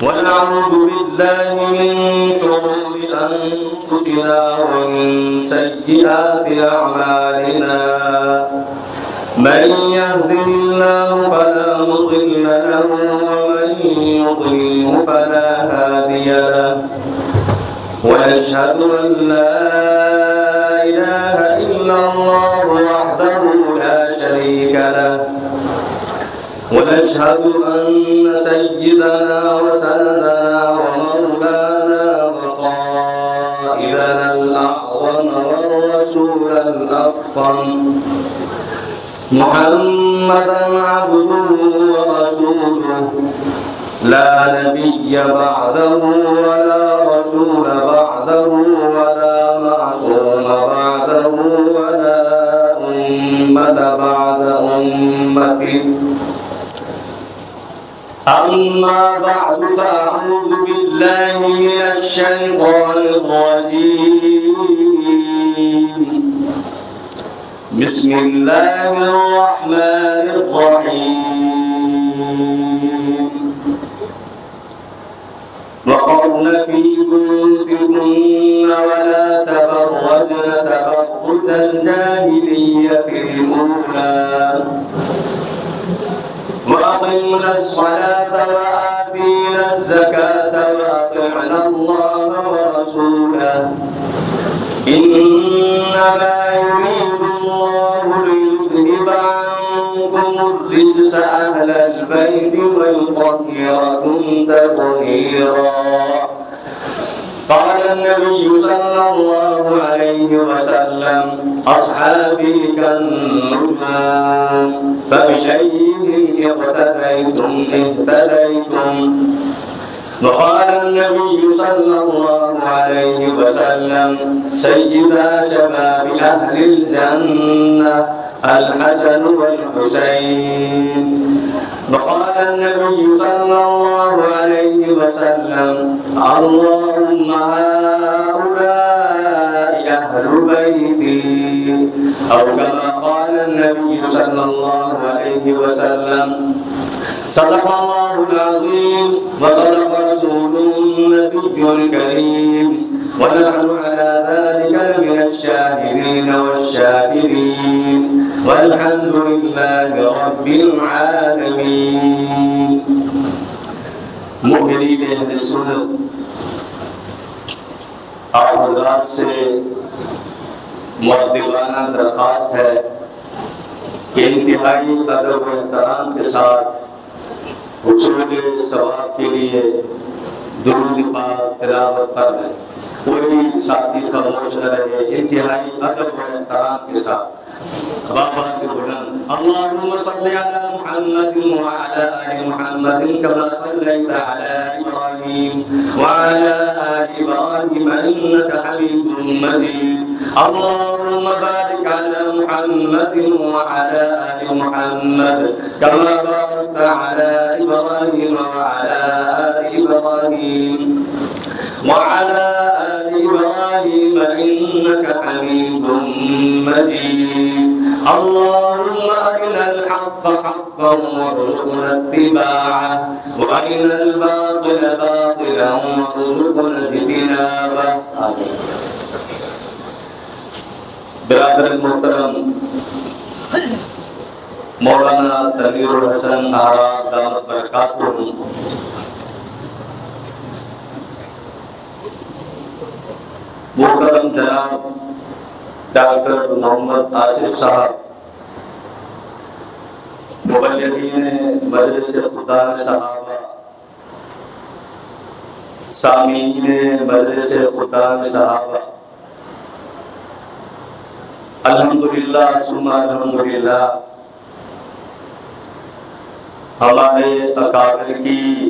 ونعوذ بالله من شرور أنفسنا ومن سيئات أعمالنا من يهده الله فلا مضل له ومن يضلله فلا هادي له ونشهد أن لا إله إلا الله وحده لا شريك له ونشهد أن سيدنا وسندنا ومولانا وقائدنا الأعظم والرسول الأفخم محمدا عبده ورسوله لا نبي بعده ولا رسول بعده ولا معصوم بعده ولا أمة بعد أمته أما بعد فأعوذ بالله من الشيطان الرجيم بسم الله الرحمن الرحيم وقرن في بيوتكن ولا تبرجن تبرج الجاهلية الأولى وأقمنا الصلاة وآتينا الزكاة وأطعنا الله ورسوله إنما يريد الله ليذهب عنكم الرجس أهل البيت ويطهركم تطهيرا قال النبي صلى الله عليه وسلم أصحابي كالنجوم فبأيهم اقتديتم اهتديتم وقال النبي صلى الله عليه وسلم سيدا شباب أهل الجنة الحسن والحسين وقال النبي صلى الله عليه وسلم اللهم هؤلاء أهل بيتي أو كما قال النبي صلى الله عليه وسلم صدق الله العظيم وصدق رسوله النبي الكريم ونحن على ذلك لمن الشاهدين والشاكرين والحمد لله رب العالمين مؤمنین اہل سنت آپ حضرات سے مؤدبانہ درخواست ہے کہ انتہائی ادب و احترام کے ساتھ حصول ثواب کے لیے درود پاک تلاوت کر دیں کوئی ساتھی خاموش نہ رہے انتہائی ادب و احترام کے ساتھ بابا سے بلند اللهم صل على محمد وعلى آل محمد كما صليت على إبراهيم وعلى آل إبراهيم إنك حميد مجيد اللهم بارك على محمد وعلى آل محمد كما باركت على إبراهيم وعلى آل إبراهيم وعلى آل إبراهيم إنك حميد مجيد اللهم أرنا الحق حقا وارزقنا اتباعه وأرنا الباطل باطلا وارزقنا اجتنابه برادر محترم مولانا تنویر الحسن آراد دامت برکاتہم محترم جناب ڈاکٹر محمد آصف صاحب مبلغین مجلس خدام صحابہ سامعین مجلس خدام صحابہ الحمدللہ ثم الحمدللہ ہمارے اکابر کی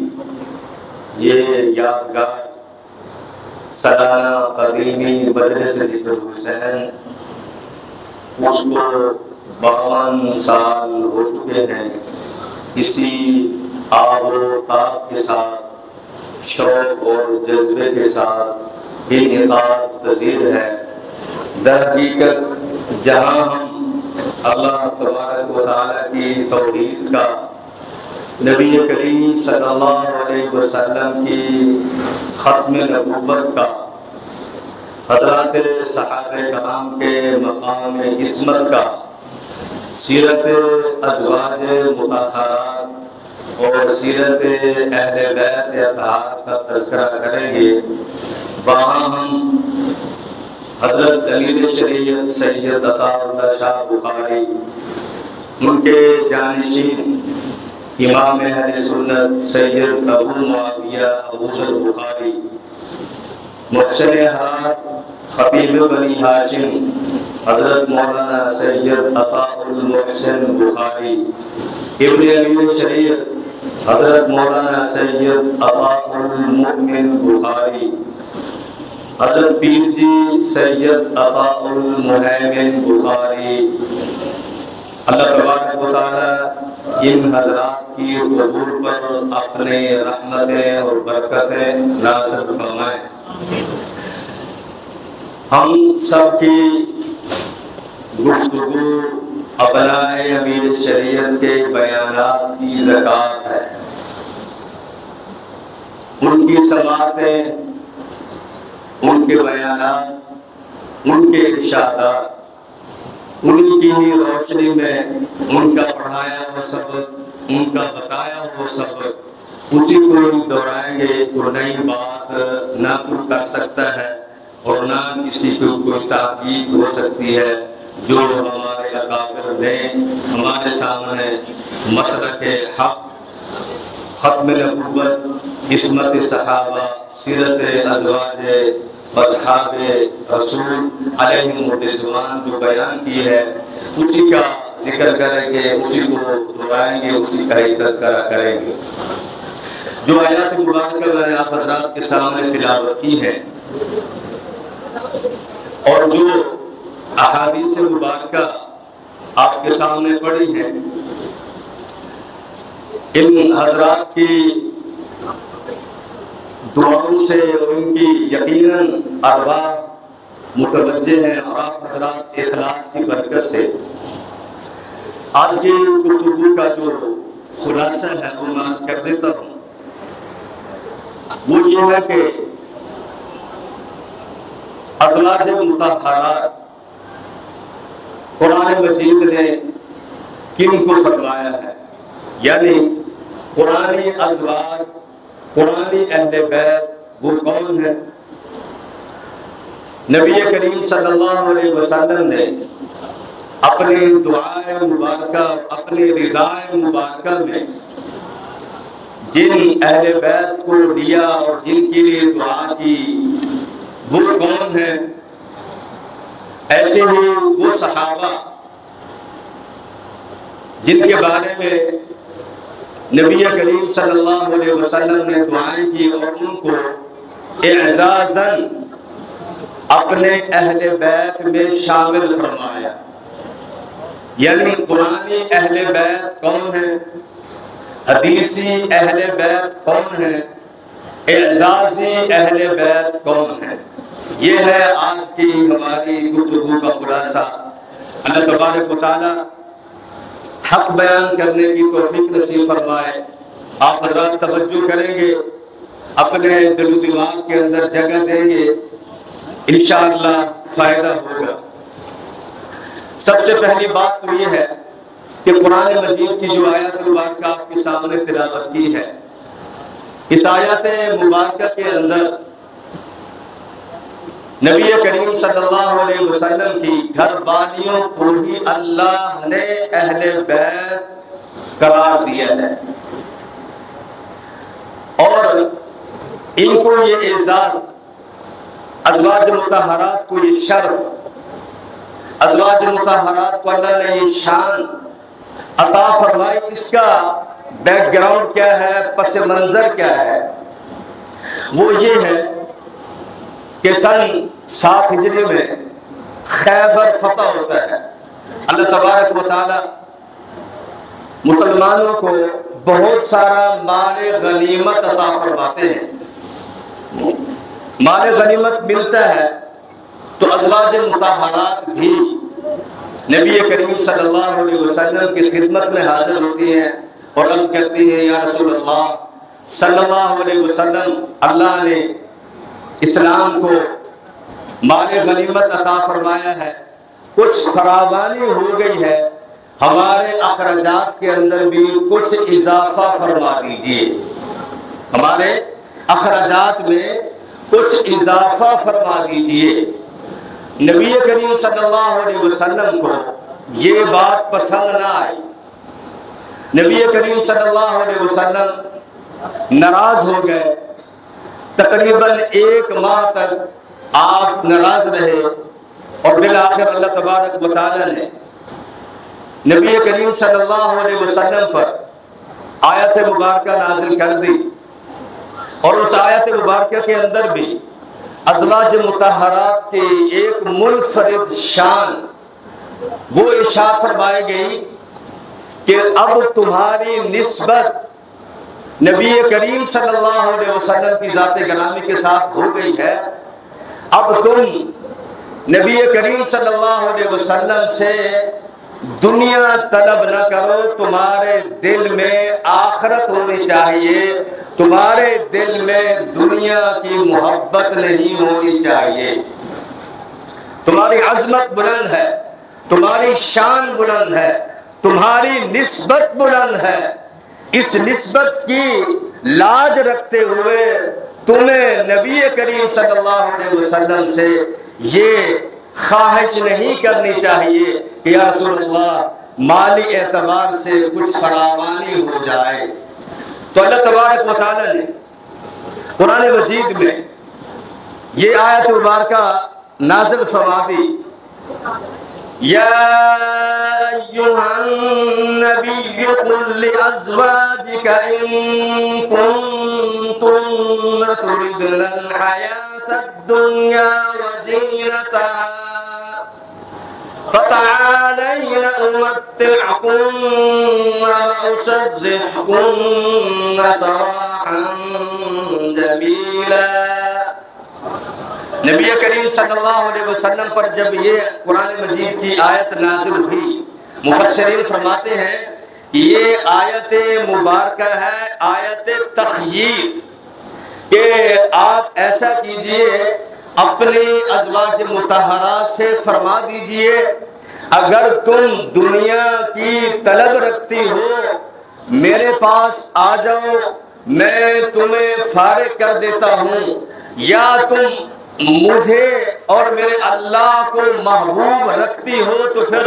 یہ یادگار سالانہ قدیمی مجلس ذکر حسین اس کو 52 سال ہو چکے ہیں اسی آب و تاب کے ساتھ شوق اور جذبے کے ساتھ انعقاد پذیر ہے در حقیقت جہاں ہم اللہ تبارک و تعالیٰ کی توحید کا نبی کریم صلی اللہ علیہ وسلم کی ختم نبوت کا، حضرات صحابہ کرام کے مقام عصمت کا، سیرت ازواج مطہرات اور سیرت اہل بیت اطہار کا تذکرہ کریں گے، وہاں ہم حضرت امیر شریعت سید عطا اللہ شاہ بخاری، ان کے جانشین امام اہل سنت سید ابو معاویہ ابو ذر بخاری، محسن ہرات خطیب بنی ہاشم حضرت مولانا سید عطا المحسن بخاری، ابن امیر شریعت حضرت مولانا سید عطا المؤمن بخاری، حضرت پیر جی سید عطا المہیمن بخاری۔ اللہ تبارک و تعالی ان حضرات کی قبول پر اپنے رحمتیں اور برکتیں نازل فرمائیں۔ ہم سب کی گفتگو ابنائے امیر شریعت کے بیانات کی زکوٰۃ ہے، ان کی سماعتیں، ان کے بیانات، ان کے ارشادات، ان کی ہی روشنی میں ان کا پڑھایا ہوا سبق، ان کا بتایا ہوا سبق، اسی کو ہی دہرائیں گے۔ کوئی نئی بات نہ کوئی کر سکتا ہے اور نہ کسی کو کوئی تاکید ہو سکتی ہے۔ جو ہمارے اکابر نے ہمارے سامنے مسلک حق، ختم نبوت، عصمت صحابہ، سیرت ازواج اصحاب رسول علیہم الرضوان جو بیان کی ہے، اسی کا ذکر کریں گے، اسی کو دہرائیں گے، اسی کا ہی تذکرہ کریں گے۔ جو آیات مبارکہ میں نے آپ حضرات کے سامنے تلاوت کی ہے اور جو احادیث مبارکہ آپ کے سامنے پڑھی ہیں، ان حضرات کی دعاؤں سے اور ان کی یقیناً ارواح متوجہ ہیں، اور آپ حضرات اخلاص کی برکت سے آج کی گفتگو کا جو خلاصہ ہے وہ میں عرض کر دیتا ہوں۔ وہ یہ ہے کہ ازواج مطہرات قرآن مجید نے کن کو فرمایا ہے، یعنی قرآنی ازواج، قرآنی اہل بیت وہ کون ہے؟ نبی کریم صلی اللہ علیہ وسلم نے اپنی دعائے مبارکہ، اپنی ردائے مبارکہ میں جن اہل بیت کو لیا اور جن کے لیے دعا کی وہ کون ہیں؟ ایسے ہی وہ صحابہ جن کے بارے میں نبی کریم صلی اللہ علیہ وسلم نے دعائیں کی اور ان کو اعزازاً اپنے اہل بیت میں شامل فرمایا۔ یعنی قرآنی اہل بیت کون ہیں، حدیثی اہل بیت کون ہیں، اعزازی اہل بیت کون ہیں، یہ ہے آج کی ہماری گفتگو کا خلاصہ۔ اللہ تبارک و تعالی حق بیان کرنے کی توفیق نصیب فرمائے۔ آپ حضرات توجہ کریں گے، اپنے دل و دماغ کے اندر جگہ دیں گے، انشاءاللہ فائدہ ہوگا۔ سب سے پہلی بات تو یہ ہے کہ قرآن مجید کی جو آیات مبارکہ آپ کے سامنے تلاوت کی ہے، اس آیات مبارکہ کے اندر نبی کریم صلی اللہ علیہ وسلم کی گھر والیوں کو ہی اللہ نے اہل بیت قرار دیا ہے، اور ان کو یہ اعزاز، ازواج مطہرات کو یہ شرف، ازواج مطہرات کو اللہ نے یہ شان عطا فرمائی۔ اس کا بیک گراؤنڈ کیا ہے، پس منظر کیا ہے؟ وہ یہ ہے کہ سن 7 ہجری میں خیبر فتح ہوتا ہے۔ اللہ تبارک و تعالی مسلمانوں کو بہت سارا مال غنیمت عطا فرماتے ہیں۔ مال غنیمت ملتا ہے تو ازواج مطہرات بھی نبی کریم صلی اللہ علیہ وسلم کی خدمت میں حاضر ہوتی ہیں اور عرض کرتی ہیں یا رسول اللہ صلی اللہ علیہ وسلم، اللہ نے اسلام کو مال غنیمت عطا فرمایا ہے، کچھ فراوانی ہو گئی ہے، ہمارے اخراجات کے اندر بھی کچھ اضافہ فرما دیجئے، ہمارے اخراجات میں کچھ اضافہ فرما دیجئے۔ نبی کریم صلی اللہ علیہ وسلم کو یہ بات پسند نہ آئی۔ نبی کریم صلی اللہ علیہ وسلم ناراض ہو گئے، تقریباً 1 ماہ تک آپ ناراض رہے، اور بالآخر اللہ تبارک و تعالی نے نبی کریم صلی اللہ علیہ وسلم پر آیت مبارکہ نازل کر دی، اور اس آیت مبارکہ کے اندر بھی ازواج مطہرات کی ایک منفرد شان وہ ارشاد فرمائی گئی کہ اب تمہاری نسبت نبی کریم صلی اللہ علیہ وسلم کی ذات گرامی کے ساتھ ہو گئی ہے، اب تم نبی کریم صلی اللہ علیہ وسلم سے دنیا طلب نہ کرو، تمہارے دل میں آخرت ہونی چاہیے، تمہارے دل میں دنیا کی محبت نہیں ہونی چاہیے۔ تمہاری عظمت بلند ہے، تمہاری شان بلند ہے، تمہاری نسبت بلند ہے، اس نسبت کی لاج رکھتے ہوئے تمہیں نبی کریم صلی اللہ علیہ وسلم سے یہ خواہش نہیں کرنی چاہیے کہ یا رسول اللہ مالی اعتبار سے کچھ فراوانی ہو جائے۔ تو اللہ تبارک و تعالی نے قرآن مجید میں یہ آیت مبارکہ نازل فرما دی، یا ایھا النبی قل لازواجک ان کنتن تردن الحیاۃ الدنیا وزینتها فتعالین امتعکن واسرحکن سراحا جمیلا۔ نبی کریم صلی اللہ علیہ وسلم پر جب یہ قرآن مجید کی آیت نازل ہوئی، مفسرین فرماتے ہیں کہ یہ آیت مبارکہ ہے آیت تخییر، کہ آپ ایسا کیجئے اپنی ازواج مطہرات سے فرما دیجئے اگر تم دنیا کی طلب رکھتی ہو میرے پاس آ جاؤ، میں تمہیں فارغ کر دیتا ہوں، یا تم مجھے اور میرے اللہ کو محبوب رکھتی ہو تو پھر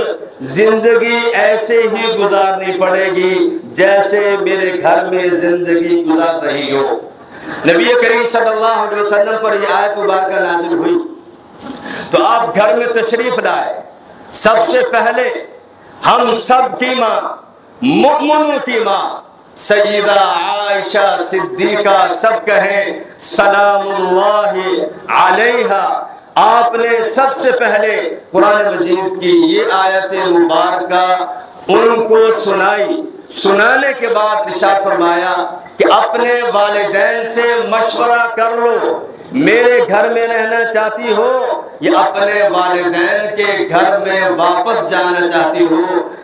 زندگی ایسے ہی گزارنی پڑے گی جیسے میرے گھر میں زندگی گزار رہی ہو۔ نبی کریم صلی اللہ علیہ وسلم پر یہ آیت مبارکہ نازل ہوئی تو آپ گھر میں تشریف لائے، سب سے پہلے ہم سب کی ماں، مؤمنوں کی ماں سیدہ عائشہ صدیقہ، سب کہیں سلام اللہ علیہا، آپ نے سب سے پہلے قرآن مجید کی یہ آیت مبارکہ ان کو سنائی، سنانے کے بعد ارشاد فرمایا کہ اپنے والدین سے مشورہ کر لو، میرے گھر میں رہنا چاہتی ہو یا اپنے والدین کے گھر میں واپس جانا چاہتی ہو؟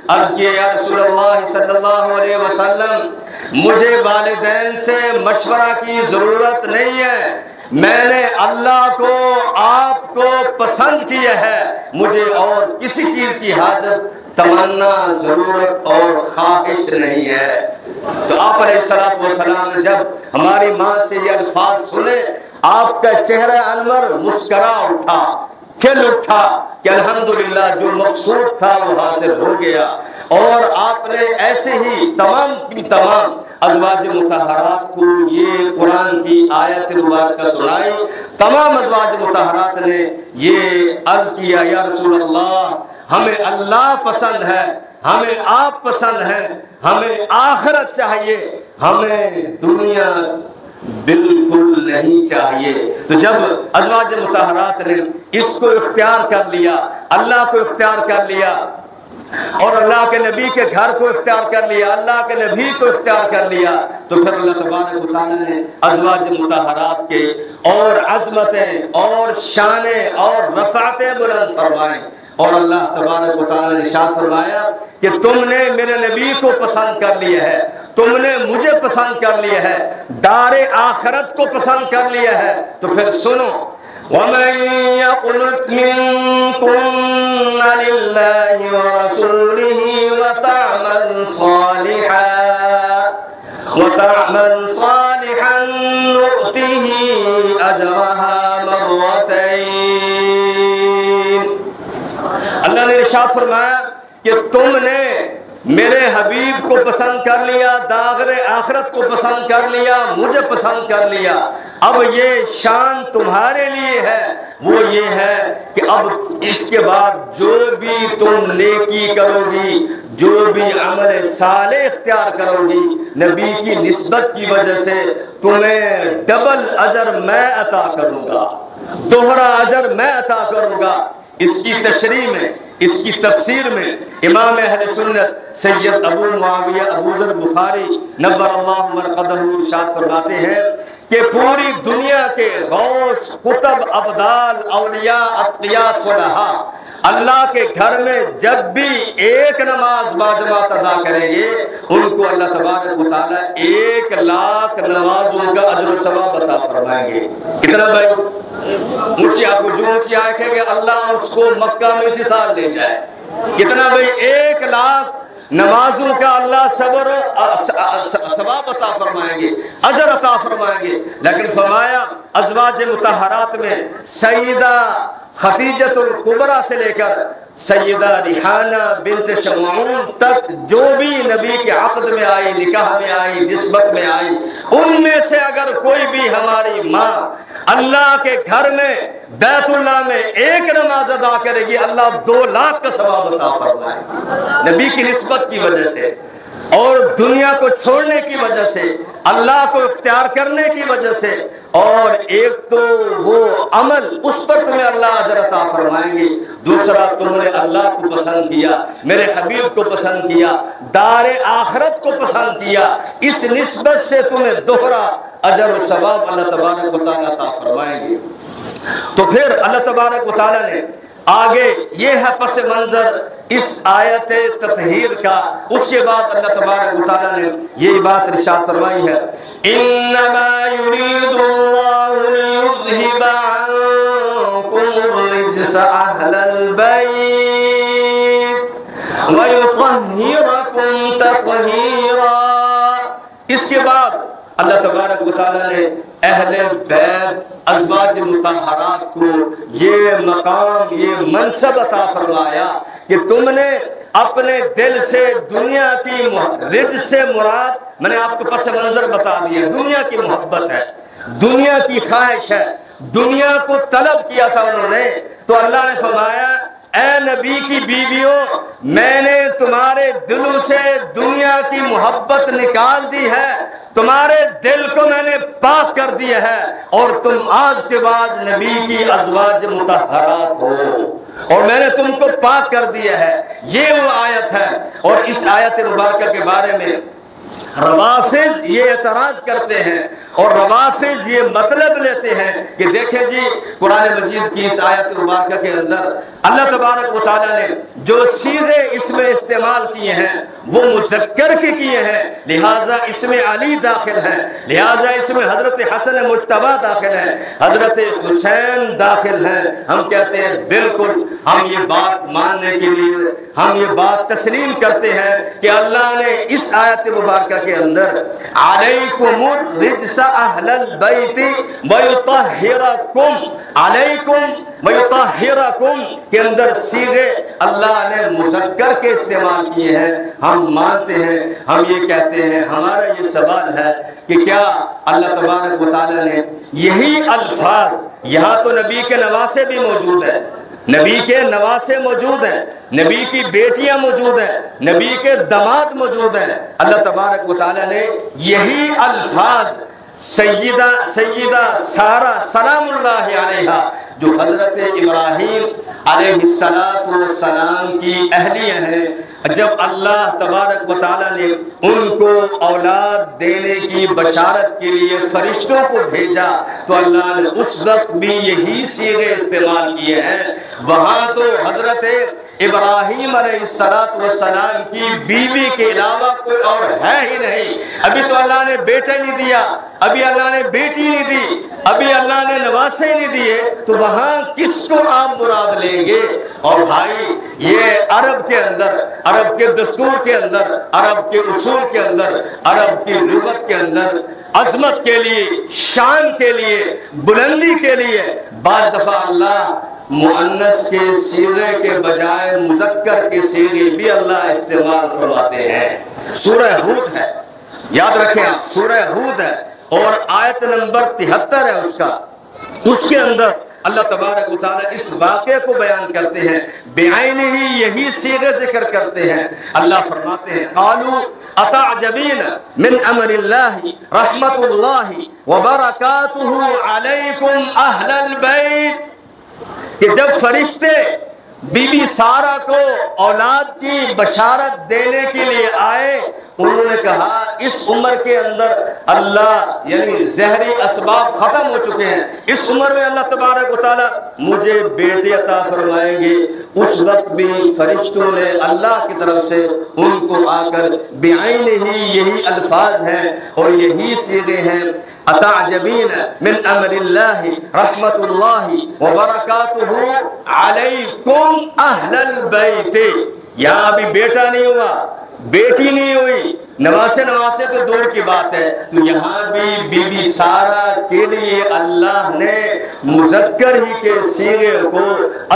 عرض کیا یا رسول اللہ صلی اللہ علیہ وسلم مجھے والدین سے مشورہ کی ضرورت نہیں ہے، میں نے اللہ کو آپ کو پسند کیا ہے، مجھے اور کسی چیز کی حاجت تمنا ضرورت اور خواہش نہیں ہے۔ تو آپ علیہ السلام نے جب ہماری ماں سے یہ الفاظ سنے آپ کا چہرہ انور مسکرا اٹھا، کھل اٹھا کہ الحمدللہ جو مقصود تھا وہ حاصل ہو گیا، اور آپ نے ایسے ہی تمام کی تمام ازواج مطہرات کو یہ قرآن کی آیت مبارکہ سنائی۔ تمام ازواج مطہرات نے یہ عرض کیا یا رسول اللہ ہمیں اللہ پسند ہے، ہمیں آپ پسند ہیں، ہمیں آخرت چاہیے، ہمیں دنیا بالکل نہیں چاہیے۔ تو جب ازواج مطہرات نے اس کو اختیار کر لیا، اللہ کو اختیار کر لیا اور اللہ کے نبی کے گھر کو اختیار کر لیا، اللہ کے نبی کو اختیار کر لیا، تو پھر اللہ تبارک و تعالیٰ نے ازواج مطہرات کے اور عظمتیں اور شانیں اور رفعتیں بلند فرمائیں، اور اللہ تبارک و تعالیٰ نے ارشاد فرمایا کہ تم نے میرے نبی کو پسند کر لیا ہے، تم نے مجھے پسند کر لیا ہے، دار آخرت کو پسند کر لیا ہے، تو پھر سنو وَمَن يَقْنُتْ مِنكُنَّ لِلَّهِ وَرَسُولِهِ وَتَعْمَلْ صَالِحًا نُؤْتِهِ أَجْرَهَا مَرَّتَيْنِ۔ اللہ نے ارشاد فرمایا کہ تم نے میرے حبیب کو پسند کر لیا، داغر آخرت کو پسند کر لیا، مجھے پسند کر لیا، اب یہ شان تمہارے لیے ہے، وہ یہ ہے کہ اب اس کے بعد جو بھی تم نیکی کرو گی، جو بھی عمل صالح اختیار کرو گی، نبی کی نسبت کی وجہ سے تمہیں ڈبل اجر میں عطا کروں گا، دوہرا اجر میں عطا کروں گا۔ اس کی تشریح میں، اس کی تفسیر میں امام اہل سنت سید ابو معاویہ ابو ذر بخاری نور اللہ مرقدہ ارشاد فرماتے ہیں کہ پوری دنیا کے غوث، قطب، ابدال، اولیاء، اتقیاء، صلحاء اللہ کے گھر میں جب بھی ایک نماز باجماعت ادا کریں گے، ان کو اللہ تبارک و تعالیٰ 1,00,000 نمازوں کا اجر و ثواب عطا فرمائیں گے۔ کتنا بھائی؟ اونچی آپ کو جو اونچی آنکھیں کہ اللہ اس کو مکہ میں اسی سال لے جائے۔ کتنا بھائی؟ 1,00,000 نمازوں کا اللہ صبر و ثواب عطا فرمائیں گے، اجر عطا فرمائیں گے۔ لیکن فرمایا ازواج مطہرات میں سیدہ خدیجۃ الکبریٰ سے لے کر سیدہ ریحانہ بنت شمعون تک جو بھی نبی کے عقد میں آئی، نکاح میں آئی، نسبت میں آئی، ان میں سے اگر کوئی بھی ہماری ماں اللہ کے گھر میں بیت اللہ میں 1 نماز ادا کرے گی، اللہ 2,00,000 کا ثواب عطا فرمائے نبی کی نسبت کی وجہ سے، اور دنیا کو چھوڑنے کی وجہ سے، اللہ کو اختیار کرنے کی وجہ سے، اور ایک تو وہ عمل اس پر تمہیں اللہ اجر عطا فرمائیں گے، دوسرا تم نے اللہ کو پسند کیا، میرے حبیب کو پسند کیا، دار آخرت کو پسند کیا، اس نسبت سے تمہیں دوہرا اجر و ثواب اللہ تبارک و تعالیٰ عطا فرمائیں گے۔ تو پھر اللہ تبارک و تعالیٰ نے آگے یہ ہے پس منظر اس آیت تطہیر کا، اس کے بعد اللہ تبارک و تعالیٰ نے یہ بات ارشاد فرمائی ہے انما يريد الله ليذهب عنكم الرجس اهل البيت ويطهركم تطهيرا۔ اس کے بعد اللہ تبارک و تعالیٰ نے اہل بیت ازواج مطہرات کو یہ مقام، یہ منصب عطا فرمایا کہ تم نے اپنے دل سے دنیا کی رجس سے مراد، میں نے آپ کو پس منظر بتا دیا، دنیا کی محبت ہے، دنیا کی خواہش ہے، دنیا کو طلب کیا تھا انہوں نے، تو اللہ نے فرمایا اے نبی کی بیویوں، میں نے تمہارے دلوں سے دنیا کی محبت نکال دی ہے، تمہارے دل کو میں نے پاک کر دیا ہے، اور تم آج کے بعد نبی کی ازواج مطہرات ہو، اور میں نے تم کو پاک کر دیا ہے۔ یہ وہ آیت ہے، اور اس آیت مبارکہ کے بارے میں روافض یہ اعتراض کرتے ہیں، اور روافض یہ مطلب لیتے ہیں کہ دیکھیں جی قرآن مجید کی اس آیت مبارکہ کے اندر اللہ تبارک و تعالیٰ نے جو صیغے اس میں استعمال کیے ہیں وہ مذکر کے کیے ہیں، لہٰذا اس میں علی داخل ہیں، لہٰذا اس میں حضرت حسن مجتبیٰ داخل ہیں، حضرت حسین داخل ہیں۔ ہم کہتے ہیں بالکل، ہم یہ بات ماننے کے لیے ہم یہ بات تسلیم کرتے ہیں کہ اللہ نے اس آیت مبارکہ کے اندر علیکم الرجس اہل البیت ویطہرکم، علیکم ویطہرکم کے اندر صیغے اللہ نے مذکر کے استعمال کیے ہیں۔ ہم مانتے ہیں، ہم یہ کہتے ہیں، ہمارا یہ سوال ہے کہ کیا اللہ تبارک و تعالیٰ نے یہی الفاظ، یہاں تو نبی کے نواسے بھی موجود ہیں، نبی کے نواسے موجود ہیں، نبی کی بیٹیاں موجود ہیں، نبی کے داماد موجود ہیں، اللہ تبارک و تعالیٰ نے یہی الفاظ سیدہ سارہ سلام اللہ علیہا جو حضرت ابراہیم علیہ السلام کی اہلیہ ہیں، جب اللہ تبارک و تعالیٰ نے ان کو اولاد دینے کی بشارت کے لیے فرشتوں کو بھیجا تو اللہ نے اس وقت بھی یہی صیغے استعمال کیے ہیں۔ وہاں تو حضرت ابراہیم علیہ السلام کی بیوی کے علاوہ کوئی اور ہے ہی نہیں۔ ابھی تو اللہ نے بیٹا نہیں دیا، ابھی اللہ نے بیٹی نہیں دی، ابھی اللہ نے نواسے نہیں دیے، تو وہاں کس کو آپ مراد لیں گے؟ اور بھائی یہ عرب کے اندر، عرب کے دستور کے اندر، عرب کے اصول کے اندر، عرب کی لغت کے اندر عظمت کے لیے، شان کے لیے، بلندی کے لیے بعض دفعہ اللہ مؤنث کے صیغے کے بجائے مذکر کے صیغے بھی اللہ استعمال فرماتے ہیں۔ سورہ ہود ہے، یاد رکھیں آپ، سورہ ہود ہے اور آیت نمبر 73 ہے اس کے اندر اللہ تبارک و تعالیٰ اس واقعے کو بیان کرتے ہیں، بعینہ ہی یہی صیغے ذکر کرتے ہیں۔ اللہ فرماتے ہیں قالوا اتعجبین من امر اللہ رحمت اللہ وبرکاتہ علیکم اہل البیت، کہ جب فرشتے بی بی سارہ کو اولاد کی بشارت دینے کے لیے آئے، انہوں نے کہا اس عمر کے اندر اللہ یعنی ظہری اسباب ختم ہو چکے ہیں، اس عمر میں اللہ تبارک و تعالیٰ مجھے بیٹے عطا فرمائیں گے۔ اس وقت بھی فرشتوں نے اللہ کی طرف سے ان کو آ کر بعینہ ہی یہی الفاظ ہیں اور یہی صیغے ہیں، اتعجبین من امر اللہ رحمت اللہ وبرکاتہ علیکم اہل البیت۔ یہاں ابھی بیٹا نہیں ہوا، بیٹی نہیں ہوئی، نواسے تو دور کی بات ہے، تو یہاں بھی بی بی سارہ کے لیے اللہ نے مذکر ہی کے صیغے کو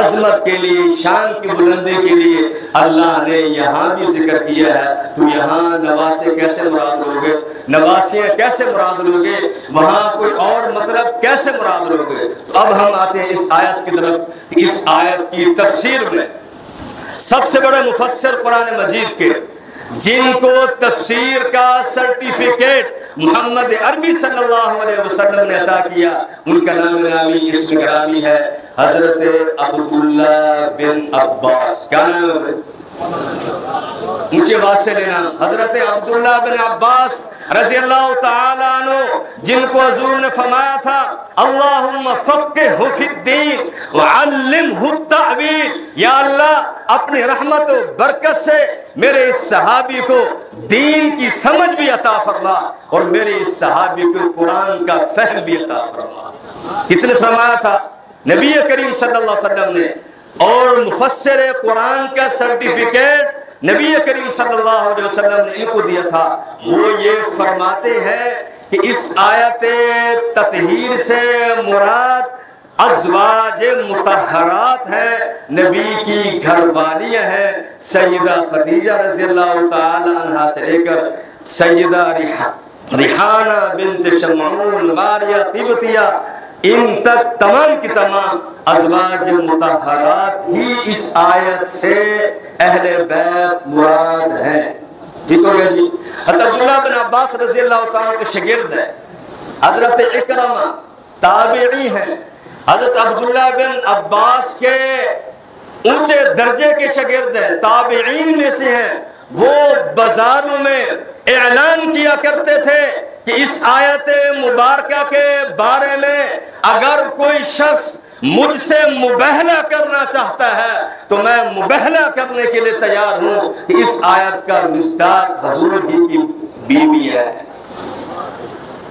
عظمت کے لیے، شان کی بلندی کے لیے اللہ نے یہاں بھی ذکر کیا ہے۔ تو یہاں نواسے کیسے مراد لوگے، نواسے کیسے مراد لوگے، وہاں کوئی اور مطلب کیسے مراد لوگے؟ تو اب ہم آتے ہیں اس آیت کی طرف۔ اس آیت کی تفسیر میں سب سے بڑے مفسر قرآن مجید کے، جن کو تفسیر کا سرٹیفکیٹ محمد عربی صلی اللہ علیہ وسلم نے عطا کیا، ان کا نام نامی اسم گرامی ہے حضرت عبداللہ بن عباس۔ کیا نام ہے؟ مجھے بات سے لینا، حضرت عبداللہ بن عباس رضی اللہ تعالیٰ عنہ، جن کو حضور نے فرمایا تھا اللہم فقہہ فی الدین وعلمہ التأویل، یا اللہ اپنی رحمت و برکت سے میرے اس صحابی کو دین کی سمجھ بھی عطا فرما اور میرے اس صحابی کو قرآن کا فہم بھی عطا فرما۔ کس نے فرمایا تھا؟ نبی کریم صلی اللہ علیہ وسلم نے، اور مفسر قرآن کا سرٹیفکیٹ نبی کریم صلی اللہ علیہ وسلم نے ان کو دیا تھا۔ وہ یہ فرماتے ہیں کہ اس آیت تطہیر سے مراد ازواج مطہرات ہیں، نبی کی گھر والیاں ہیں، سیدہ خدیجہ رضی اللہ تعالی عنہا سے لے کر سیدہ ریحانہ بنت شمعون ماریہ قبطیہ، ان تک تمام کی تمام ازواج مطہرات ہی اس آیت سے اہل بیت مراد ہیں۔ ٹھیک ہو گیا جی؟ حضرت عبداللہ بن عباس رضی اللہ تعالیٰ کے شاگرد ہیں، حضرت اکرمہ تابعی ہیں، حضرت عبداللہ بن عباس کے اونچے درجے کے شاگرد ہیں، تابعین میں سے ہیں۔ وہ بازاروں میں اعلان کیا کرتے تھے کہ اس آیت مبارکہ کے بارے میں اگر کوئی شخص مجھ سے مباہلہ کرنا چاہتا ہے تو میں مباہلہ کرنے کے لیے تیار ہوں کہ اس آیت کا مصداق حضور ہی کی بیوی ہے،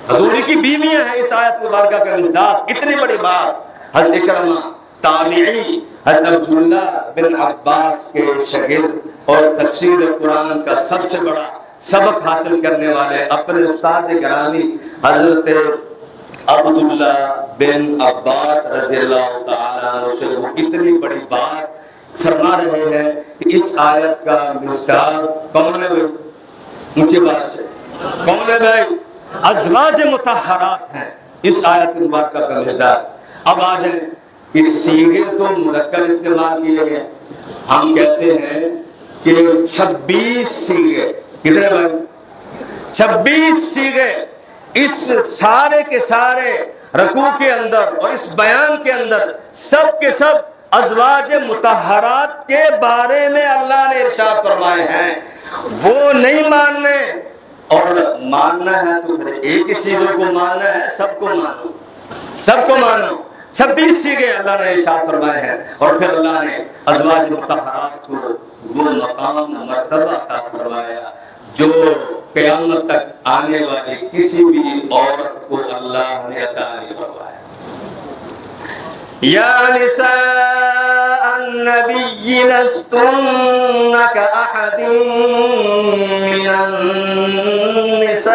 حضور ہی کی بیویاں ہیں اس آیت مبارکہ کا مصداق۔ اتنی بڑی بات، حضرت اکرمہ تابعی حضرت عبداللہ بن عباس کے شاگرد اور تفسیر قرآن کا سب سے بڑا سبق حاصل کرنے والے اپنے استاد گرامی حضرت عبداللہ بن عباس رضی اللہ تعالیٰ عنہ سے وہ اتنی بڑی بات فرما رہے ہیں کہ اس آیت کا مصداق کون ہے بھائی؟ مجھے بات سے کون ہے بھائی؟ ازواج مطہرات ہیں اس آیت مبارکہ کا مصداق۔ اب آ جائیں کہ صیغے تو مذکر استعمال کیے گئے، ہم کہتے ہیں کہ 26 صیغے، کتنے بھائی؟ 26 صیغے اس سارے کے سارے رکوع کے اندر اور اس بیان کے اندر سب کے سب ازواج مطہرات کے بارے میں اللہ نے ارشاد فرمائے ہیں، وہ نہیں ماننے، اور ماننا ہے تو پھر ایک ہی سیغے کو ماننا ہے، سب کو مانو، سب کو مانو۔ 26 سیغے اللہ نے ارشاد فرمائے ہیں، اور پھر اللہ نے ازواج مطہرات کو وہ مقام مرتبہ عطا فرمایا جو قیامت تک آنے والی کسی بھی عورت کو اللہ نے عطا نہیں فرمایا۔ یا نساء النبی لستن کأحد من النساء،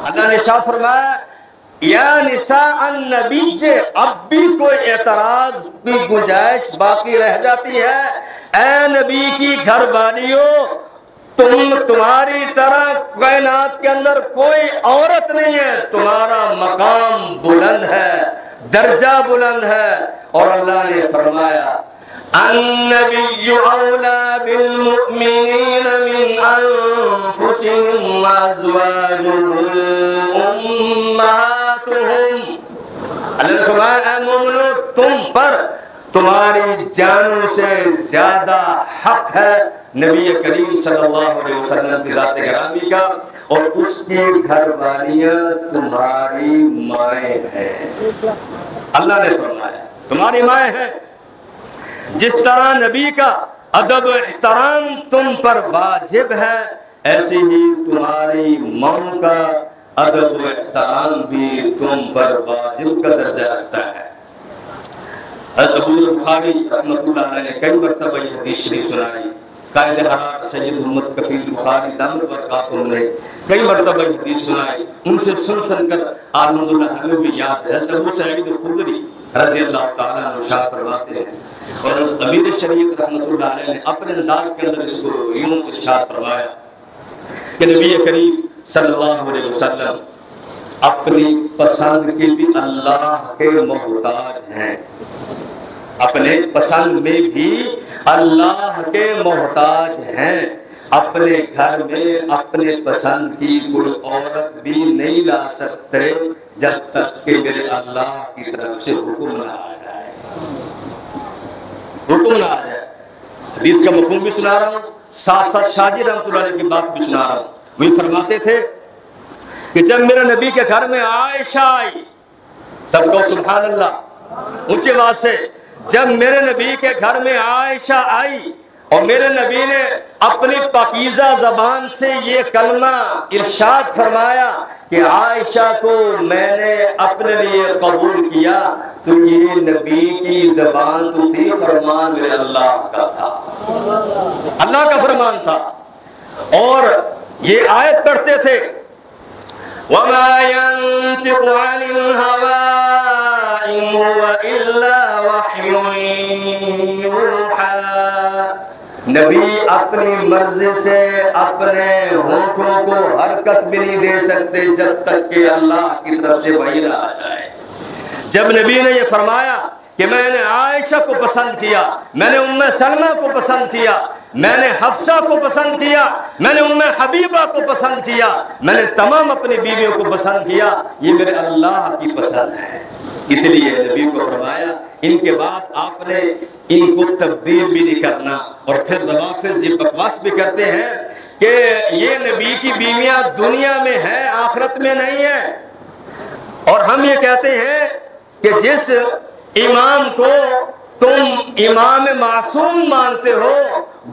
اللہ نے ارشاد فرمایا یا نساء النبی، اب بھی کوئی اعتراض کی گنجائش باقی رہ جاتی ہے، اے نبی کی گھر والیوں، تمہاری طرح کائنات کے اندر کوئی عورت نہیں ہے، تمہارا مقام بلند ہے، درجہ بلند ہے۔ اور اللہ نے فرمایا النبی اولیٰ بالمؤمنین من انفسهم وازواجہ امہاتہم، اللہ نے فرمایا اے مومنو، تم پر تمہاری جانوں سے زیادہ حق ہے نبی کریم صلی اللہ علیہ وسلم کی ذات گرامی کا، اور اس کی گھر والیاں تمہاری مائیں ہیں۔ اللہ نے فرمایا تمہاری مائیں ہیں، جس طرح نبی کا ادب و احترام تم پر واجب ہے، ایسے ہی تمہاری ماں کا ادب و احترام بھی تم پر واجب کا درجہ رکھتا ہے۔ حضرت ابو بخاری رحمۃ اللہ علیہ نے کئی مرتبہ یہ حدیث شریف سنائی، قائد حرار سید محمد کفیل بخاری دامت برکاتہم نے کئی مرتبہ یہ حدیث سنائی، ان سے سن کر الحمدللہ ہمیں بھی یاد ہے۔ حضرت ابو سعید خدری رضی اللہ تعالیٰ عنہ ارشاد فرماتے ہیں، اور امیر شریعت رحمۃ اللہ علیہ نے اپنے انداز کے اندر اس کو یوں ارشاد فرمایا کہ نبی کریم صلی اللہ علیہ وسلم اپنی پسند کے بھی اللہ کے محتاج ہیں، اپنے پسند میں بھی اللہ کے محتاج ہیں، اپنے گھر میں اپنے پسند کی کوئی عورت بھی نہیں لا سکتے جب تک کہ میرے اللہ کی طرف سے حکم نہ آ جائے، حکم نہ آ جائے۔ حدیث کا مفہوم بھی سنا رہا ہوں، ساتھ ساتھ شاہ جی رحمۃ اللہ علیہ کی بات بھی سنا رہا ہوں۔ وہی فرماتے تھے کہ جب میرے نبی کے گھر میں عائشہ آئی، سب کو سبحان اللہ اونچی آواز سے، جب میرے نبی کے گھر میں عائشہ آئی اور میرے نبی نے اپنی پاکیزہ زبان سے یہ کلمہ ارشاد فرمایا کہ عائشہ کو میں نے اپنے لیے قبول کیا، تو یہ نبی کی زبان تو تھی، فرمان میرے اللہ کا تھا، اللہ کا فرمان تھا۔ اور یہ آیت پڑھتے تھے وَمَا يَنْتِقُ عَنِ الْهَوَىٰ إِنْ هُوَ إِلَّا وَحْيٌ يُوحَىٰ، نبی اپنی مرضی سے اپنے ہونٹوں کو حرکت بھی نہیں دے سکتے جب تک کہ اللہ کی طرف سے وحی نہ آ جائے۔ جب نبی نے یہ فرمایا کہ میں نے عائشہ کو پسند کیا، میں نے ام سلمہ کو پسند کیا، میں نے حفصہ کو پسند کیا، میں نے ام حبیبہ کو پسند کیا، میں نے تمام اپنی بیویوں کو پسند کیا، یہ میرے اللہ کی پسند ہے، اس لیے نبی کو فرمایا ان کے بعد آپ نے ان کو تبدیل بھی نہیں کرنا۔ اور پھر روافض یہ بکواس بھی کرتے ہیں کہ یہ نبی کی بیویاں دنیا میں ہیں، آخرت میں نہیں ہیں، اور ہم یہ کہتے ہیں کہ جس امام کو تم امام معصوم مانتے ہو،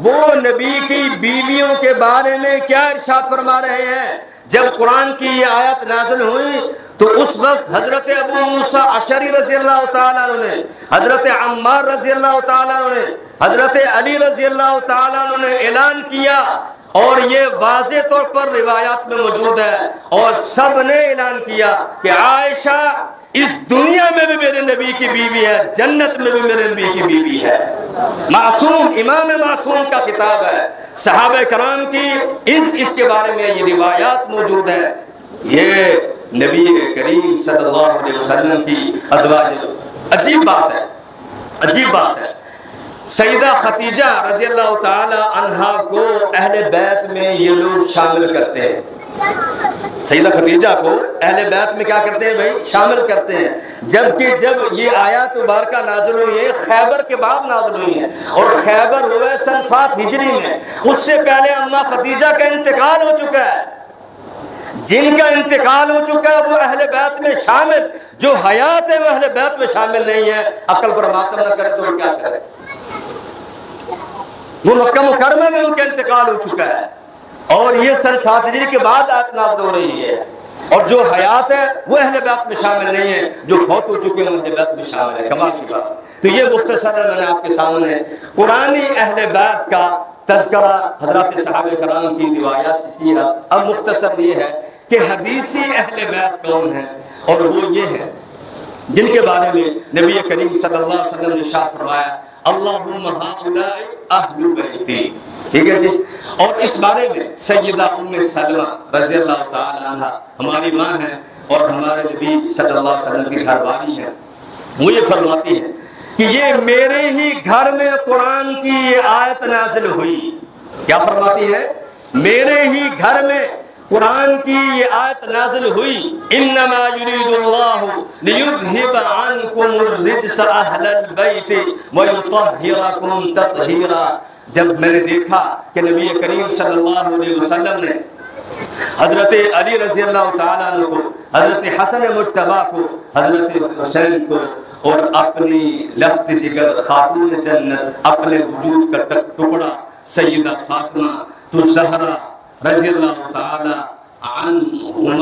وہ نبی کی بیویوں کے بارے میں کیا ارشاد فرما رہے ہیں؟ جب قرآن کی یہ آیت نازل ہوئی تو اس وقت حضرت ابو موسیٰ اشعری رضی اللہ تعالیٰ عنہ نے، حضرت عمار رضی اللہ تعالیٰ عنہ نے، حضرت علی رضی اللہ تعالیٰ عنہ نے اعلان کیا، اور یہ واضح طور پر روایات میں موجود ہے، اور سب نے اعلان کیا کہ عائشہ اس دنیا میں بھی میرے نبی کی بیوی ہے، جنت میں بھی میرے نبی کی بیوی ہے۔ معصوم، امام معصوم کا خطاب ہے، صحابہ کرام کی اس کے بارے میں یہ روایات موجود ہے۔ یہ نبی کریم صلی اللہ علیہ وسلم کی ازواج، عجیب بات ہے، عجیب بات ہے، سیدہ خدیجہ رضی اللہ تعالی عنہا کو اہل بیت میں یہ لوگ شامل کرتے ہیں، سیدہ خدیجہ کو اہل بیت میں کیا کرتے ہیں بھائی؟ شامل کرتے ہیں، جبکہ جب یہ آیات مبارکہ نازل ہوئی ہے خیبر کے بعد نازل ہوئی ہیں، اور خیبر ہوئے سن 7 ہجری میں، اس سے پہلے اماں خدیجہ کا انتقال ہو چکا ہے۔ جن کا انتقال ہو چکا ہے وہ اہل بیت میں شامل، جو حیات ہے وہ اہل بیت میں شامل نہیں ہے۔ عقل پر ماتم نہ کرے تو وہ کیا کرے؟ وہ مکہ مکرمہ میں ان کا انتقال ہو چکا ہے، اور یہ سن 7 ہجری کے بعد آیت نازل ہو رہی ہے، اور جو حیات ہے وہ اہل بیت میں شامل نہیں ہے، جو فوت ہو چکے ہیں وہ اہل بیت میں شامل ہے۔ کمال کی بات۔ تو یہ مختصر میں نے آپ کے سامنے قرآنی اہل بیت کا تذکرہ حضرات صحابہ کرام کی روایات سے کیا۔ اب مختصر یہ ہے کہ حدیثی اہل بیت کون ہیں، اور وہ یہ ہے جن کے بارے میں نبی کریم صلی اللہ علیہ وسلم نے ارشاد فرمایا اللہم ہؤلاء اہل بیتی، ٹھیک ہے جی۔ اور اس بارے میں سیدہ ام سلمہ رضی اللہ تعالی عنہ ہماری ماں ہیں اور ہمارے نبی صلی اللہ علیہ وسلم کی گھر والی ہیں، وہ یہ فرماتی ہیں کہ یہ میرے ہی گھر میں قرآن کی یہ آیت نازل ہوئی۔ کیا فرماتی ہے؟ میرے ہی گھر میں قرآن کی یہ آیت نازل ہوئی، انما یرید اللہ لیذہب عنکم الرجس اہل البیت ویطہرکم تطہیرا۔ جب میں نے دیکھا کہ نبی کریم صلی اللہ علیہ وسلم نے حضرت علی رضی اللہ تعالیٰ عنہ کو، حضرت حسن مجتبیٰ کو، حضرت حسین کو، اور اپنی لخت جگر خاتون جنت اپنے وجود کا ٹکڑا سیدہ فاطمہ الزہرا رضی اللہ تعالی عنہن،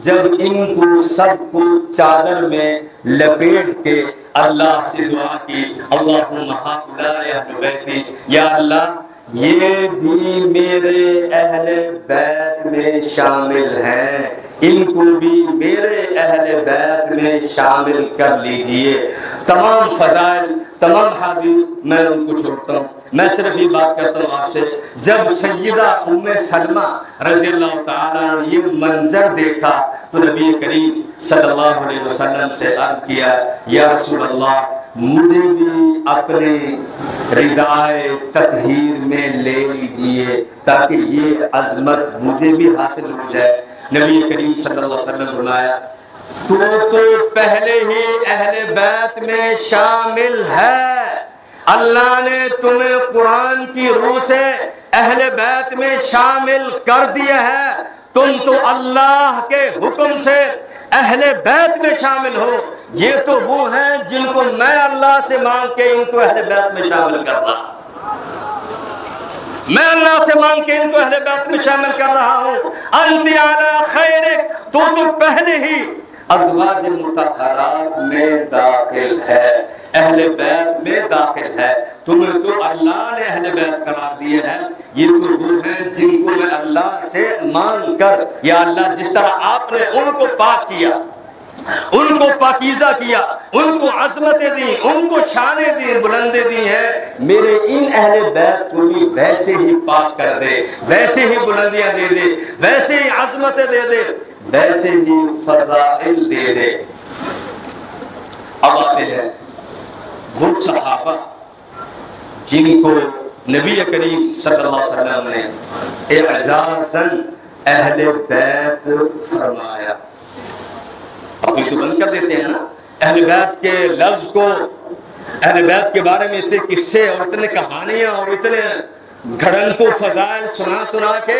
جب ان کو سب کو چادر میں لپیٹ کے اللہ سے دعا کی اللہم ہؤلاء اہل بیتی، یا اللہ یہ بھی میرے اہل بیت میں شامل ہیں، ان کو بھی میرے اہل بیت میں شامل کر لیجئے۔ تمام فضائل، تمام حدیث میں ان کو چھوڑتا ہوں، میں صرف یہ بات کرتا ہوں آپ سے، جب سیدہ ام سلمہ رضی اللہ تعالیٰ نے یہ منظر دیکھا تو نبی کریم صلی اللہ علیہ وسلم سے عرض کیا یا رسول اللہ مجھے بھی اپنے ردائے تطہیر میں لے لیجئے تاکہ یہ عظمت مجھے بھی حاصل ہو جائے۔ نبی کریم صلی اللہ علیہ وسلم نے فرمایا تو پہلے ہی اہل بیت میں شامل ہے، اللہ نے تمہیں قرآن کی روح سے اہل بیت میں شامل کر دیا ہے، تم تو اللہ کے حکم سے اہل بیت میں شامل ہو۔ یہ تو وہ ہیں جن کو میں اللہ سے مانگ کے ان کو اہل بیت میں شامل کر رہا ہوں، میں اللہ سے مانگ کے ان کو اہل بیت میں شامل کر رہا ہوں۔ انت علی خیرک، تو پہلے ہی ازواج مطہرات میں داخل ہے، اہل بیت میں داخل ہے، تمہیں تو اللہ نے اہل بیت قرار دیا ہے، یہ تو وہ ہیں جن کو میں اللہ سے مانگ کر یا اللہ جس طرح آپ نے ان کو پاک کیا، ان کو پاکیزہ کیا، ان کو عظمتیں دی، ان کو شانیں دی، بلندیں دی ہیں، میرے ان اہل بیت کو بھی ویسے ہی پاک کر دے، ویسے ہی بلندیاں دے دے، ویسے ہی عظمتیں دے دے، ویسے ہی فضائل دے دے۔ اب آتے ہیں وہ صحابہ جن کو نبی کریم صلی اللہ علیہ وسلم نے اعزازاً اہل بیت فرمایا۔ اب یہ تو بند کر دیتے ہیں نا اہل بیت کے لفظ کو، اہل بیت کے بارے میں اتنے قصے اور اتنے کہانیاں اور اتنے گھڑنتو فضائل سنا کے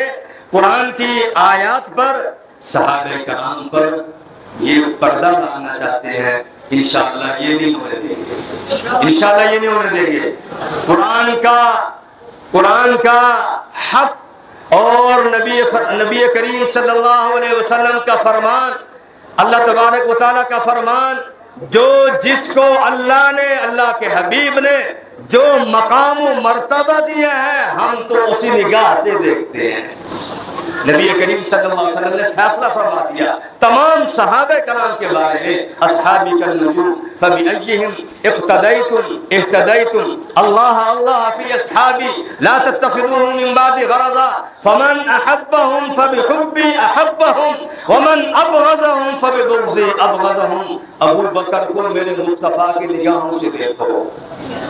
قرآن کی آیات پر صحابہ کرام پر یہ پردہ ڈالنا چاہتے ہیں۔ انشاءاللہ یہ نہیں ہونے دیں گے، انشاءاللہ یہ نہیں ہونے دیں گے۔ قرآن کا حق اور نبی کریم صلی اللہ علیہ وسلم کا فرمان، اللہ تبارک و تعالیٰ کا فرمان، جو جس کو اللہ نے، اللہ کے حبیب نے جو مقام و مرتبہ دیا ہے ہم تو اسی نگاہ سے دیکھتے ہیں۔ نبی کریم صلی اللہ علیہ وسلم نے فیصلہ فرما دیا تمام صحابہ کرام کے بارے میں، اصحابی کالنجوم فبأیہم اقتدیتم اہتدیتم، اللہ فی اصحابی لا تتخذوهم من بعد غرضا فمن احبهم فبحبی احبهم ومن ابغضهم فببغضی ابغضهم۔ ابو بکر کو میرے مصطفیٰ کی نگاہوں سے دیکھو،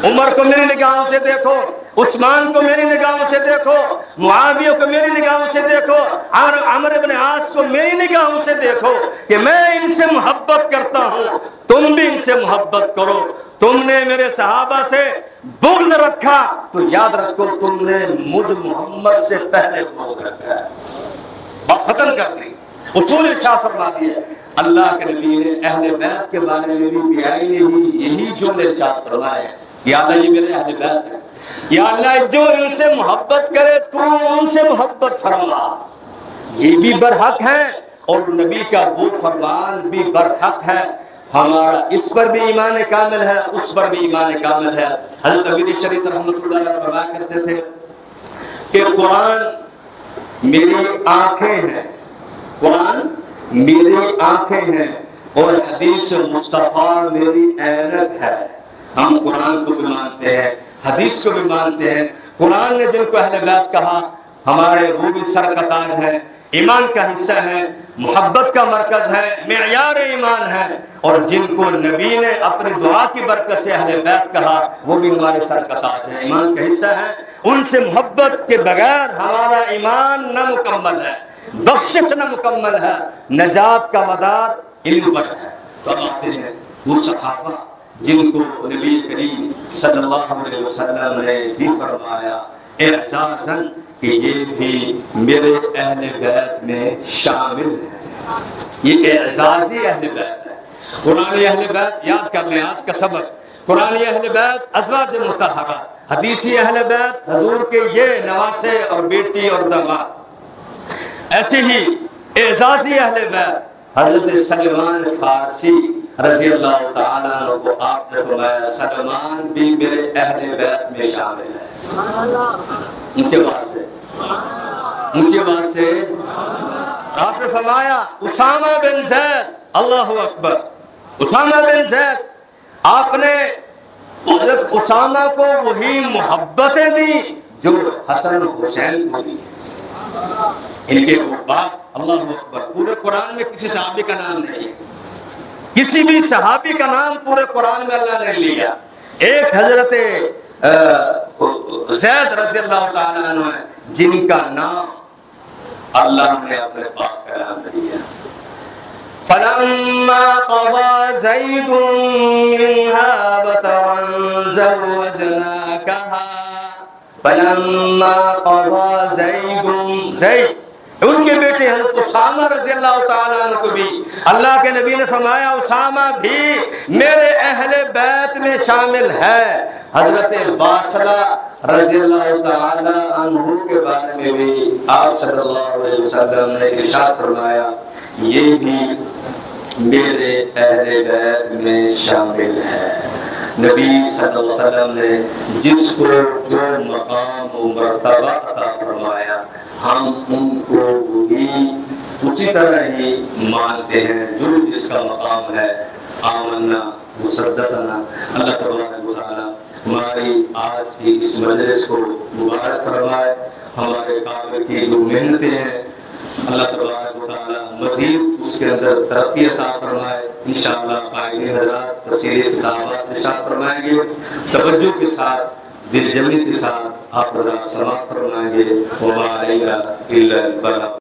عمر کو میری نگاہوں سے دیکھو، عثمان کو میری نگاہوں سے دیکھو، معاویہ کو میری نگاہوں سے دیکھو، عمرو بن عاص کو میری نگاہوں سے دیکھو کہ میں ان سے محبت کرتا ہوں، تم بھی ان سے محبت کرو۔ تم نے میرے صحابہ سے بغض رکھا تو یاد رکھو تم نے مجھ محمد سے پہلے بغض رکھا ہے، بات ختم کر دی، اصول ارشاد فرما دیے۔ اللہ کے نبی نے اہل بیت کے بارے میں بھی بیائی نے ہی یہی جملے ارشاد فرمائے، یا اللہ یہ میرے اہل بیت ہیں، یا اللہ جو ان سے محبت کرے تو ان سے محبت فرما، یہ بھی برحق ہے اور نبی کا وہ فرمان بھی برحق ہے۔ ہمارا اس پر بھی ایمان کامل ہے، اس پر بھی ایمان کامل ہے۔ حضرت امیر شریف رحمۃ اللہ علیہ فرمایا کرتے تھے کہ قرآن میری آنکھیں ہیں، قرآن میری آنکھیں ہیں اور حدیث مصطفیٰ میری عینک ہے۔ ہم قرآن کو بھی مانتے ہیں، حدیث کو بھی مانتے ہیں۔ قرآن نے جن کو اہل بیت کہا ہمارے وہ بھی سر کا تاج ہے، ایمان کا حصہ ہے، محبت کا مرکز ہے، معیار ایمان ہے، اور جن کو نبی نے اپنی دعا کی برکت سے اہل بیت کہا وہ بھی ہمارے سر کا تاج ہے، ایمان کا حصہ ہے۔ ان سے محبت کے بغیر ہمارا ایمان نہ مکمل ہے، بخشش نہ مکمل ہے، نجات کا مدار ان پر ہے۔ تو اب آتے ہیں وہ صحابہ جن کو نبی کریم صلی اللہ علیہ وسلم نے بھی فرمایا اعزازاً کہ یہ بھی میرے اہل بیت میں شامل ہے، یہ اعزازی اہل بیت ہے۔ قرآن اہل بیت یاد کر لیں، آج کا سبق قرآن اہل بیت ازواج مطہرہ، حدیثی اہل بیت حضور کے یہ نواسے اور بیٹی اور داماد۔ ایسے ہی اعزازی اہل بیت حضرت سلمان فارسی رضی اللہ تعالیٰ عنہ کو آپ نے فرمایا سلمان بھی میرے اہل بیت میں شامل ہے۔ اونچے بات سے آپ نے فرمایا اسامہ بن زید، اللہ اکبر، اسامہ بن زید، آپ نے حضرت اسامہ کو وہی محبتیں دی جو حسن و حسین کو دی، ان کے باپ، اللہ اکبر۔ پورے قرآن میں کسی صحابی کا نام نہیں ہے، کسی بھی صحابی کا نام پورے قرآن میں اللہ نے لیا، ایک حضرت زید رضی اللہ تعالیٰ عنہ ہے جن کا نام اللہ نے اپنے پاک کلام میں لیا۔ فَلَمَّا قَضَى زَيْدٌ مِّنْهَا وَطَرًا زَوَّجْنَاكَهَا فَلَمَّا قَضَى زَيْدٌ، ان کے بیٹے حضرت اسامہ رضی اللہ تعالیٰ عنہ کو بھی اللہ کے نبی نے فرمایا اسامہ بھی میرے اہل بیت میں شامل ہے۔ حضرت واصلہ رضی اللہ تعالیٰ عنہ کے بارے میں بھی آپ صلی اللہ علیہ وسلم نے ارشاد فرمایا یہ بھی میرے اہل بیت میں شامل ہے۔ نبی صلی اللہ علیہ وسلم نے جس کو جو مقام و مرتبہ عطا فرمایا ہم ان کو وہی اسی طرح ہی مانتے ہیں جو جس کا مقام ہے۔ آمنا مصدقنا۔ اللہ تبارک و تعالی ہماری آج کی اس مجلس کو مبارک فرمائے، ہمارے کافر کی جو محنتیں ہیں اللہ تبارک و تعالی مزید اس کے اندر ترقی عطا فرمائے۔ انشاءاللہ قائدین حضرات تفسیر کتابات ارشاد فرمائیں گے، توجہ کے ساتھ دل جمعی کے ساتھ آپ حضرات سماعت فرمائیں گے۔ وما علینا الا البلاغ۔